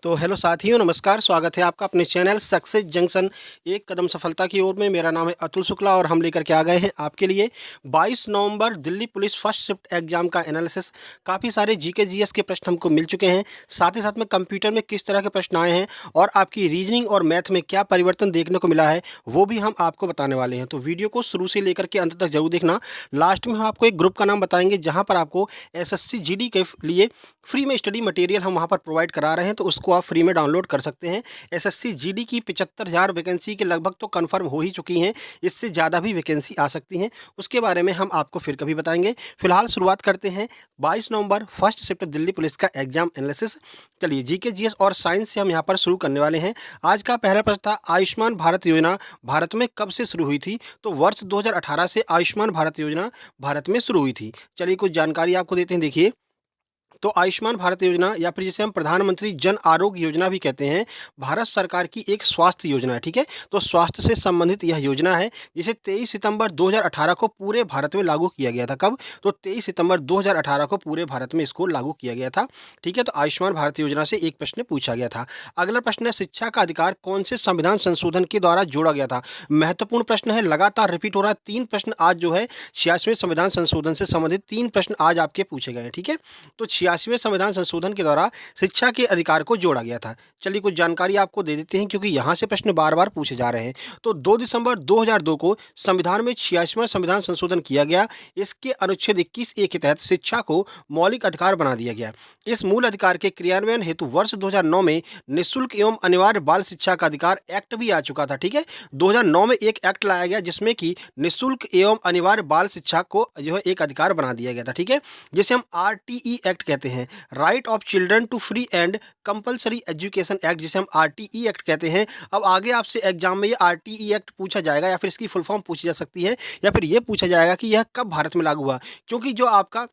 तो हेलो साथियों, नमस्कार। स्वागत है आपका अपने चैनल सक्सेस जंक्शन एक कदम सफलता की ओर में। मेरा नाम है अतुल शुक्ला और हम लेकर के आ गए हैं आपके लिए 22 नवंबर Delhi police first shift exam का एनालिसिस। काफ़ी सारे जीके जीएस के प्रश्न हमको मिल चुके हैं, साथ ही साथ में कंप्यूटर में किस तरह के प्रश्न आए हैं और आपकी रीजनिंग और मैथ में क्या परिवर्तन देखने को मिला है वो भी हम आपको बताने वाले हैं। तो वीडियो को शुरू से लेकर के अंत तक जरूर देखना। लास्ट में हम आपको एक ग्रुप का नाम बताएंगे जहाँ पर आपको एसएससी जीडी के लिए फ्री में स्टडी मटेरियल हम वहाँ पर प्रोवाइड करा रहे हैं, तो उसको आप फ्री में डाउनलोड कर सकते हैं। एसएससी जीडी की 75,000 वैकेंसी के लगभग तो कंफर्म हो ही चुकी हैं, इससे ज़्यादा भी वैकेंसी आ सकती हैं। उसके बारे में हम आपको फिर कभी बताएंगे। फिलहाल शुरुआत करते हैं 22 नवंबर फर्स्ट शिफ्ट दिल्ली पुलिस का एग्जाम एनालिसिस। चलिए, जीके जीएस और साइंस से हम यहाँ पर शुरू करने वाले हैं। आज का पहला प्रश्न था, आयुष्मान भारत योजना भारत में कब से शुरू हुई थी? तो वर्ष 2018 से आयुष्मान भारत योजना भारत में शुरू हुई थी। चलिए, कुछ जानकारी आपको देते हैं। देखिए, तो आयुष्मान भारत योजना या फिर जिसे हम प्रधानमंत्री जन आरोग्य योजना भी कहते हैं, भारत सरकार की एक स्वास्थ्य योजना है। ठीक है, तो स्वास्थ्य से संबंधित यह योजना है जिसे 23 सितंबर 2018 को पूरे भारत में लागू किया गया था। कब? तो 23 सितंबर 2018 को पूरे भारत में इसको लागू किया गया था। ठीक है, तो आयुष्मान भारत योजना से एक प्रश्न पूछा गया था। अगला प्रश्न है, शिक्षा का अधिकार कौन से संविधान संशोधन के द्वारा जोड़ा गया था? महत्वपूर्ण प्रश्न है, लगातार रिपीट हो रहा है। 3 प्रश्न आज जो है 86वें संविधान संशोधन से संबंधित 3 प्रश्न आज आपके पूछे गए हैं। ठीक है, तो 86वें संविधान संशोधन के द्वारा शिक्षा के अधिकार को जोड़ा गया था। चलिए, कुछ जानकारी आपको दे देते हैं क्योंकि यहाँ से प्रश्न बार बार पूछे जा रहे हैं। तो 2 दिसंबर 2002 को संविधान में 86वां संविधान संशोधन किया गया। इसके अनुच्छेद 21 ए के तहत शिक्षा को मौलिक अधिकार बना दिया गया। इस मूल अधिकार के क्रियान्वयन हेतु वर्ष 2009 में निःशुल्क एवं अनिवार्य बाल शिक्षा का अधिकार एक्ट भी आ चुका था। ठीक है, 2009 में एक एक्ट लाया गया जिसमें कि निःशुल्क एवं अनिवार्य बाल शिक्षा को जो है एक अधिकार बना दिया गया था। ठीक है, जिसे हम आरटीई एक्ट कहते हैं, right of children to free and compulsory education act, जिसे हम आरटीई एक्ट कहते हैं। अब आगे आपसे एग्जाम में ये आरटीई एक्ट पूछा जाएगा या फिर इसकी फुल फॉर्म पूछी जा सकती है, या फिर ये पूछा जाएगा कि यह कब भारत में लागू हुआ, क्योंकि जो आपका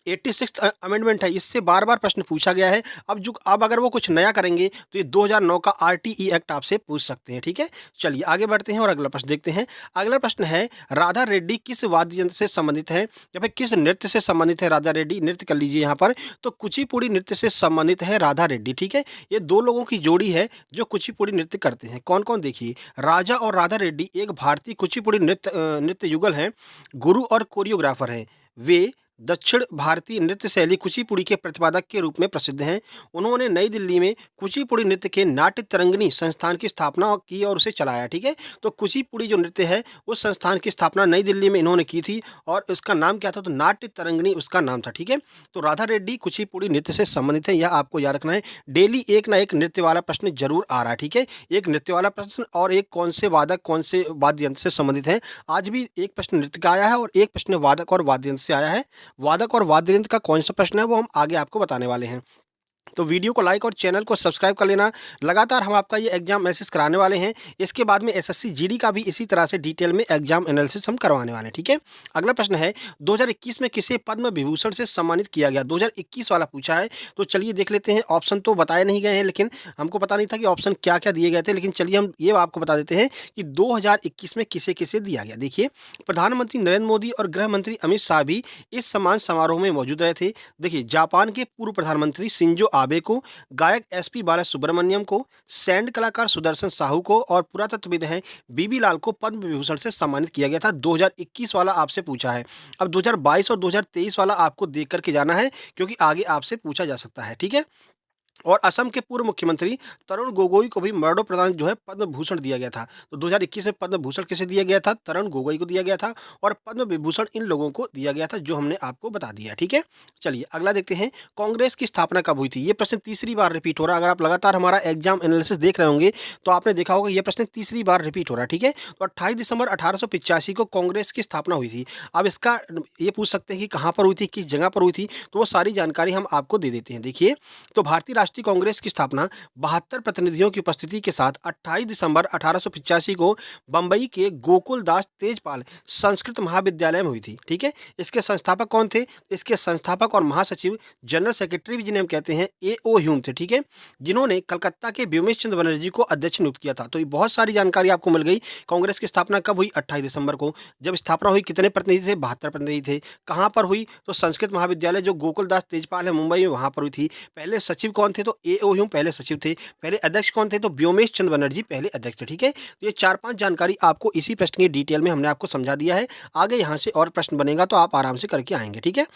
86th अमेंडमेंट है, इससे बार-बार प्रश्न पूछा गया है। अब अगर वो कुछ नया करेंगे तो ये 2009 का आरटीई एक्ट आपसे पूछ सकते हैं। ठीक है? चलिए, आगे बढ़ते हैं और अगला प्रश्न देखते हैं। अगला प्रश्न है, राधा रेड्डी किस वाद्य यंत्र से संबंधित है या फिर किस नृत्य से संबंधित है? राधा रेड्डी, नृत्य कर लीजिए यहाँ पर। तो कुचिपुड़ी नृत्य से संबंधित है राधा रेड्डी। ठीक है? ये 2 लोगों की जोड़ी है जो कुचिपुड़ी नृत्य करते हैं। कौन-कौन? देखिए, राजा और राधा रेड्डी एक भारतीय कुचिपुड़ी नृत्य युगल हैं, गुरु और कोरियोग्राफर हैं। वे दक्षिण भारतीय नृत्य शैली कुचिपुड़ी के प्रतिपादक के रूप में प्रसिद्ध हैं। उन्होंने नई दिल्ली में कुचिपुड़ी नृत्य के नाट्य तरंगिणी संस्थान की स्थापना की और उसे चलाया। ठीक है, तो कुचिपुड़ी जो नृत्य है उस संस्थान की स्थापना नई दिल्ली में इन्होंने की थी और उसका नाम क्या था? तो नाट्य तरंगिणी उसका नाम था। ठीक है, तो राधा रेड्डी कुचिपुड़ी नृत्य से संबंधित है, यह आपको याद रखना है। डेली एक ना एक नृत्य वाला प्रश्न जरूर आ रहा है। ठीक है, एक नृत्य वाला प्रश्न और एक कौन से वादक कौन से वाद्य यंत्र से संबंधित है। आज भी एक प्रश्न नृत्य का आया है और एक प्रश्न वादक और वाद्य यंत्र से आया है। वादक और वाद्य यंत्र का कौन सा प्रश्न है वो हम आगे आपको बताने वाले हैं। तो वीडियो को लाइक और चैनल को सब्सक्राइब कर लेना। लगातार हम आपका ये एग्जाम एनालिसिस कराने वाले हैं। इसके बाद में एसएससी जीडी का भी इसी तरह से डिटेल में एग्जाम एनालिसिस हम करवाने वाले हैं। ठीक है, अगला प्रश्न है, 2021 में किसे पद्म विभूषण से सम्मानित किया गया? 2021 वाला पूछा है, तो चलिए देख लेते हैं। ऑप्शन तो बताए नहीं गए हैं, लेकिन हमको पता नहीं था कि ऑप्शन क्या क्या दिए गए थे, लेकिन चलिए हम ये आपको बता देते हैं कि 2021 में किसे किसे दिया गया। देखिए, प्रधानमंत्री नरेंद्र मोदी और गृह मंत्री अमित शाह भी इस सम्मान समारोह में मौजूद रहे थे। देखिए, जापान के पूर्व प्रधानमंत्री शिंजो आबे को, गायक एसपी बालासुब्रमण्यम को, सैंड कलाकार सुदर्शन साहू को और पुरातत्वविद हैं बीबी लाल को पद्म विभूषण से सम्मानित किया गया था। 2021 वाला आपसे पूछा है। अब 2022 और 2023 वाला आपको देख करके जाना है क्योंकि आगे आपसे पूछा जा सकता है। ठीक है, और असम के पूर्व मुख्यमंत्री तरुण गोगोई को भी मरणोपरांत जो है पद्म भूषण दिया गया था। तो 2021 में पद्म भूषण किसे दिया गया था? तरुण गोगोई को दिया गया था और पद्म विभूषण इन लोगों को दिया गया था जो हमने आपको बता दिया। ठीक है, चलिए अगला देखते हैं। कांग्रेस की स्थापना कब हुई थी? ये प्रश्न तीसरी बार रिपीट हो रहा है। अगर आप लगातार हमारा एग्जाम एनालिसिस देख रहे होंगे तो आपने देखा होगा ये प्रश्न तीसरी बार रिपीट हो रहा है। ठीक है, तो 28 दिसंबर 1885 को कांग्रेस की स्थापना हुई थी। अब इसका ये पूछ सकते हैं कि कहाँ पर हुई थी, किस जगह पर हुई थी, तो वो सारी जानकारी हम आपको दे देते हैं। देखिए, तो भारतीय राष्ट्रीय कांग्रेस की स्थापना 72 प्रतिनिधियों की उपस्थिति के साथ 28 दिसंबर 1885 को बंबई के गोकुल दास तेजपाल संस्कृत महाविद्यालय में हुई थी। ठीक है, इसके संस्थापक कौन थे? इसके संस्थापक और महासचिव, जनरल सेक्रेटरी भी जिन्हें हम कहते हैं, ए.ओ. ह्यूम थे। ठीक है, जिन्होंने कलकत्ता के व्योमेश चंद्र बनर्जी को अध्यक्ष नियुक्त किया था। तो ये बहुत सारी जानकारी आपको मिल गई। कांग्रेस की स्थापना कब हुई? 28 दिसंबर को। जब स्थापना हुई कितने प्रतिनिधि थे? 72 प्रतिनिधि थे। कहाँ पर हुई? तो संस्कृत महाविद्यालय जो गोकुल दास तेजपाल है मुंबई में, वहां पर हुई थी। पहले सचिव कौन थे? तो ए.ओ. ह्यूम पहले सचिव थे। पहले अध्यक्ष कौन थे? तो व्योमेश चंद्र बनर्जी पहले अध्यक्ष थे, ठीक है? तो ये 4-5 जानकारी आपको इसी प्रश्न की डिटेल में हमने आपको समझा दिया है। आगे यहाँ से और प्रश्न बनेगा तो आप आराम से करके आएँगे, ठीक है?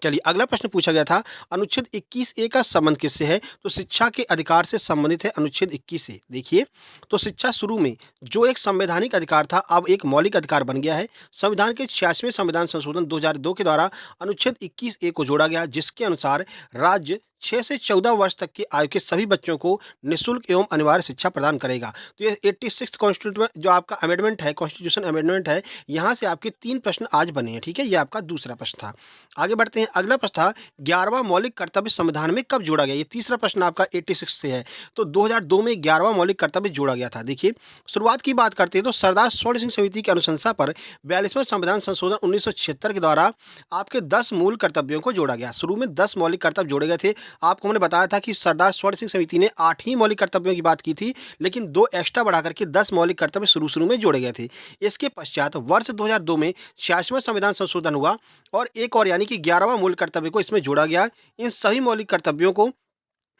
चलिए अगला प्रश्न पूछा गया था, अनुच्छेद 21 ए का संबंध किससे है? तो शिक्षा के अधिकार से संबंधित है अनुच्छेद 21 ए। देखिए, तो शिक्षा शुरू में जो एक संवैधानिक अधिकार था, अब एक मौलिक अधिकार बन गया है। संविधान के 86वें संविधान संशोधन 2002 के द्वारा अनुच्छेद 21 ए को जोड़ा गया, जिसके अनुसार राज्य 6 से 14 वर्ष तक की आयु के सभी बच्चों को निःशुल्क एवं अनिवार्य शिक्षा प्रदान करेगा। तो ये 86th कॉन्स्टिट्यूट जो आपका अमेंडमेंट है, कॉन्स्टिट्यूशन अमेंडमेंट है, यहाँ से आपके 3 प्रश्न आज बने हैं, ठीक है? ये आपका दूसरा प्रश्न था। आगे बढ़ते हैं, अगला प्रश्न था 11वां मौलिक कर्तव्य संविधान में कब जोड़ा गया? ये तीसरा प्रश्न आपका 86 से है। तो 2002 में 11वां मौलिक कर्तव्य जोड़ा गया था। देखिए, शुरुआत की बात करते हैं तो सरदार स्वर्ण सिंह समिति की अनुशंसा पर 42वां संविधान संशोधन 1976 के द्वारा आपके 10 मूल कर्तव्यों को जोड़ा गया। शुरू में 10 मौलिक कर्तव्य जोड़े गए थे। आपको मैंने बताया था कि सरदार स्वर्ण सिंह समिति ने 8 ही मौलिक कर्तव्यों की बात की थी, लेकिन 2 एक्स्ट्रा बढ़ा करके 10 मौलिक कर्तव्य शुरू-शुरू में जोड़े गए थे। इसके पश्चात वर्ष 2002 में 86वां संविधान संशोधन हुआ और एक और यानी कि 11वां मूल कर्तव्य को इसमें जोड़ा गया। इन सभी मौलिक कर्तव्यों को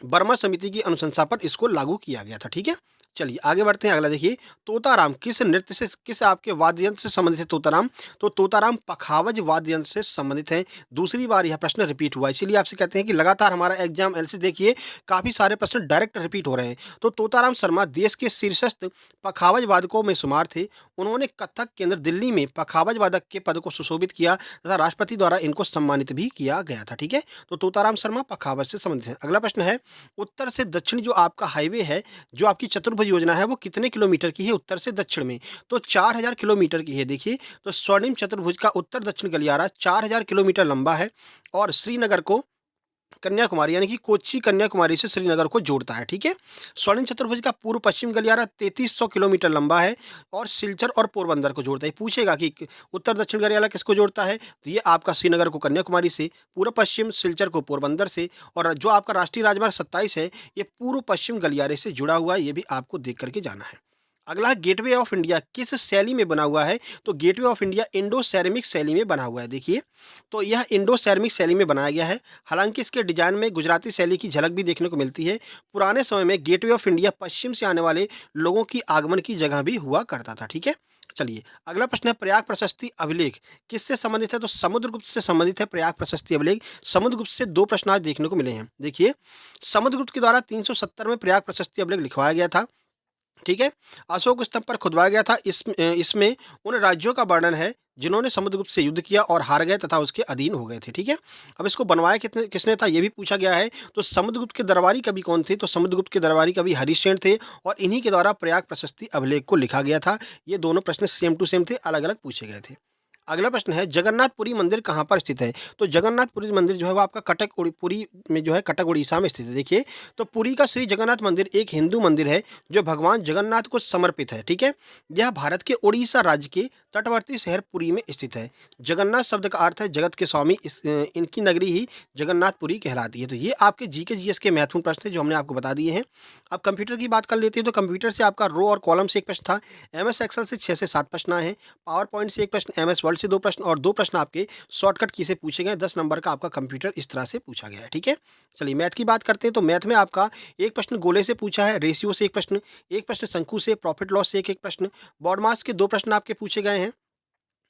वर्मा समिति की अनुशंसा पर इसको लागू किया गया था, ठीक है? चलिए आगे बढ़ते हैं, अगला देखिए, तोताराम किस नृत्य से, किस आपके वाद्य यंत्र से संबंधित है तोताराम? तो तोताराम पखावज वाद्य यंत्र से संबंधित है। दूसरी बार यह प्रश्न रिपीट हुआ, इसीलिए आपसे कहते हैं कि लगातार हमारा एग्जाम एलसी देखिए, काफ़ी सारे प्रश्न डायरेक्ट रिपीट हो रहे हैं। तो तोताराम शर्मा देश के शीर्षस्थ पखावज वादकों में शुमार थे। उन्होंने कथक केंद्र दिल्ली में पखावज वादक के पद को सुशोभित किया तथा राष्ट्रपति द्वारा इनको सम्मानित भी किया गया था, ठीक है? तो तोताराम शर्मा पखावज से संबंधित है। अगला प्रश्न है, उत्तर से दक्षिण जो आपका हाईवे है, जो आपकी चतुर्भुज योजना है, वो कितने किलोमीटर की है उत्तर से दक्षिण में? तो 4000 किलोमीटर की है। देखिए, तो स्वर्णिम चतुर्भुज का उत्तर दक्षिण गलियारा 4000 किलोमीटर लंबा है और श्रीनगर को कन्याकुमारी यानी कि कोच्चि कन्याकुमारी से श्रीनगर को जोड़ता है, ठीक है? स्वर्णिम चतुर्भुज का पूर्व पश्चिम गलियारा 3300 किलोमीटर लंबा है और सिलचर और पोरबंदर को जोड़ता है। पूछेगा कि उत्तर दक्षिण गलियारा किसको जोड़ता है? तो ये आपका श्रीनगर को कन्याकुमारी से, पूर्व पश्चिम सिलचर को पोरबंदर से, और जो आपका राष्ट्रीय राजमार्ग 27 है, ये पूर्व पश्चिम गलियारे से जुड़ा हुआ है। ये भी आपको देख करके जाना है। अगला है, गेटवे ऑफ इंडिया किस शैली में बना हुआ है? तो gateway of India Indo ceramic शैली में बना हुआ है। देखिए, तो यह इंडो सैरेमिक शैली में बनाया गया है। हालांकि इसके डिजाइन में गुजराती शैली की झलक भी देखने को मिलती है। पुराने समय में गेटवे ऑफ इंडिया पश्चिम से आने वाले लोगों की आगमन की जगह भी हुआ करता था, ठीक है? चलिए अगला प्रश्न है, प्रयाग प्रशस्ति अभिलेख किससे संबंधित है? तो समुद्रगुप्त से संबंधित है प्रयाग प्रशस्ति अभिलेख। समुद्रगुप्त से 2 प्रश्न आज देखने को मिले हैं। देखिए, समुद्रगुप्त के द्वारा 370 में प्रयाग प्रशस्ति अभिलेख लिखवाया गया था, ठीक है? अशोक स्तंभ पर खुदवाया गया था। इसमें उन राज्यों का वर्णन है जिन्होंने समुद्रगुप्त से युद्ध किया और हार गए तथा उसके अधीन हो गए थे, ठीक है? अब इसको बनवाया किसने था, ये भी पूछा गया है। तो समुद्रगुप्त के दरबारी कवि कौन थे? तो समुद्रगुप्त के दरबारी कवि हरिश्चंद्र थे और इन्हीं के द्वारा प्रयाग प्रशस्ति अभिलेख को लिखा गया था। ये दोनों प्रश्न सेम टू सेम थे, अलग अलग पूछे गए थे। अगला प्रश्न है, जगन्नाथपुरी मंदिर कहाँ पर स्थित है? तो जगन्नाथपुरी मंदिर जो है वो आपका पुरी में जो है, कटक उड़ीसा में स्थित है। देखिए, तो पुरी का श्री जगन्नाथ मंदिर एक हिंदू मंदिर है जो भगवान जगन्नाथ को समर्पित है, ठीक है? यह भारत के उड़ीसा राज्य के तटवर्ती शहर पुरी में स्थित है। जगन्नाथ शब्द का अर्थ है जगत के स्वामी। इनकी नगरी ही जगन्नाथपुरी कहलाती है। तो ये आपके जीके जीएस के महत्वपूर्ण प्रश्न थे जो हमने आपको बता दिए हैं। अब कंप्यूटर की बात कर लेते हैं। तो कंप्यूटर से आपका रो और कॉलम से एक प्रश्न था, एमएस एक्सेल से 6 से 7 प्रश्न आए हैं, पावर पॉइंट से एक प्रश्न, एमएस वर्ड से 2 प्रश्न और 2 प्रश्न आपके शॉर्टकट की से पूछे गए। 10 नंबर का आपका कंप्यूटर इस तरह से पूछा गया है, ठीक है? चलिए मैथ की बात करते हैं। तो मैथ में आपका एक प्रश्न गोले से पूछा है, रेशियो से एक प्रश्न शंकु से, प्रॉफिट लॉस से एक प्रश्न, बॉड मास के 2 प्रश्न आपके पूछे गए हैं,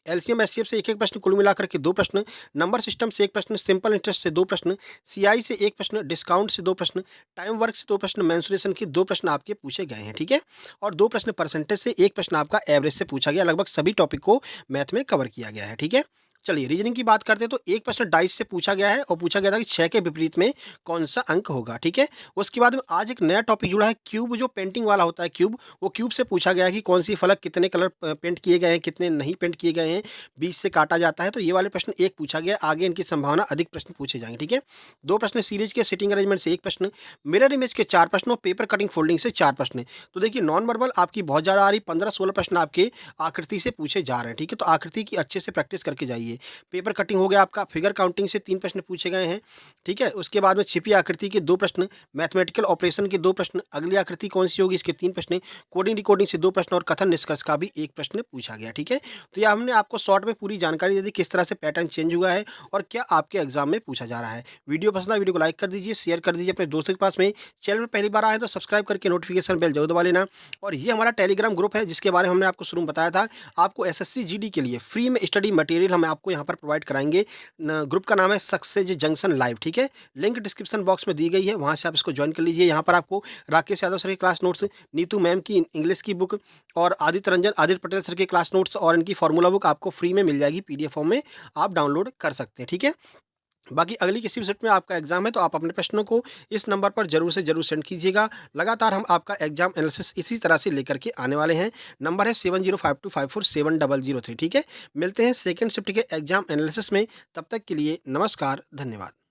एलसीएम एचसीएफ से एक प्रश्न, कुल मिलाकर के 2 प्रश्न, नंबर सिस्टम से एक प्रश्न, सिंपल इंटरेस्ट से 2 प्रश्न, सीआई से एक प्रश्न, डिस्काउंट से 2 प्रश्न, टाइम वर्क से 2 प्रश्न, मेंसुरेशन के 2 प्रश्न आपके पूछे गए हैं, ठीक है? और 2 प्रश्न परसेंटेज से, एक प्रश्न आपका एवरेज से पूछा गया। लगभग सभी टॉपिक को मैथ में कवर किया गया है, ठीक है? चलिए रीजनिंग की बात करते हैं। तो एक प्रश्न डाइस से पूछा गया है और पूछा गया था कि 6 के विपरीत में कौन सा अंक होगा, ठीक है? उसके बाद में आज एक नया टॉपिक जुड़ा है, क्यूब जो पेंटिंग वाला होता है क्यूब, वो क्यूब से पूछा गया है कि कौन सी फलक कितने कलर पेंट किए गए हैं, कितने नहीं पेंट किए गए हैं, बीच से काटा जाता है। तो ये वाले प्रश्न एक पूछा गया है, आगे इनकी संभावना अधिक प्रश्न पूछे जाएंगे, ठीक है? 2 प्रश्न सीरीज के सिटिंग अरेंजमेंट से एक प्रश्न, मिरर इमेज के 4 प्रश्न और पेपर कटिंग फोल्डिंग से 4 प्रश्न। तो देखिए नॉन वर्बल आपकी बहुत ज़्यादा आ रही, 15-16 प्रश्न आपके आकृति से पूछे जा रहे हैं, ठीक है? तो आकृति की अच्छे से प्रैक्टिस करके जाइए। लीजिए। पेपर कटिंग हो गया आपका, फिगर काउंटिंग से 3 प्रश्न पूछे गए हैं, ठीक है। उसके बाद में छिपी आकृति के 2 प्रश्न, मैथमेटिकल ऑपरेशन के 2 प्रश्न, अगली आकृति कौन-सी होगी इसके 3 प्रश्न, कोडिंग डिकोडिंग से 2 प्रश्न और कथन निष्कर्ष का भी 1 प्रश्न पूछा गया, ठीक है। तो ये हमने आपको शॉर्ट में पूरी जानकारी दे दी किस तरह से पैटर्न चेंज हुआ है और क्या आपके एग्जाम में पूछा जा रहा है। वीडियो पसंद आए वीडियो को लाइक कर दीजिए, शेयर कर दीजिए अपने दोस्तों के पास में। चैनल में पहली बार आए तो सब्सक्राइब करके नोटिफिकेशन बेल जरूर दबा लेना। और ये हमारा टेलीग्राम ग्रुप है जिसके बारे में हमने आपको शुरू में बताया था। आपको एसएससी जीडी के लिए फ्री में स्टडी मटेरियल हम आपको यहाँ पर प्रोवाइड कराएंगे। ग्रुप का नाम है सक्सेस जंक्शन लाइव, ठीक है। लिंक डिस्क्रिप्शन बॉक्स में दी गई है, वहाँ से आप इसको ज्वाइन कर लीजिए। यहाँ पर आपको राकेश यादव सर के क्लास नोट्स, नीतू मैम की इंग्लिश की बुक और आदित्य पटेल सर के क्लास नोट्स और इनकी फार्मूला बुक आपको फ्री में मिल जाएगी, पीडीएफ फॉर्म में आप डाउनलोड कर सकते हैं, ठीक है। बाकी अगली किसी भी सेट में आपका एग्जाम है तो आप अपने प्रश्नों को इस नंबर पर जरूर से जरूर सेंड कीजिएगा। लगातार हम आपका एग्जाम एनालिसिस इसी तरह से लेकर के आने वाले हैं। नंबर है 7052547003, ठीक है। मिलते हैं सेकंड शिफ्ट के एग्जाम एनालिसिस में, तब तक के लिए नमस्कार, धन्यवाद।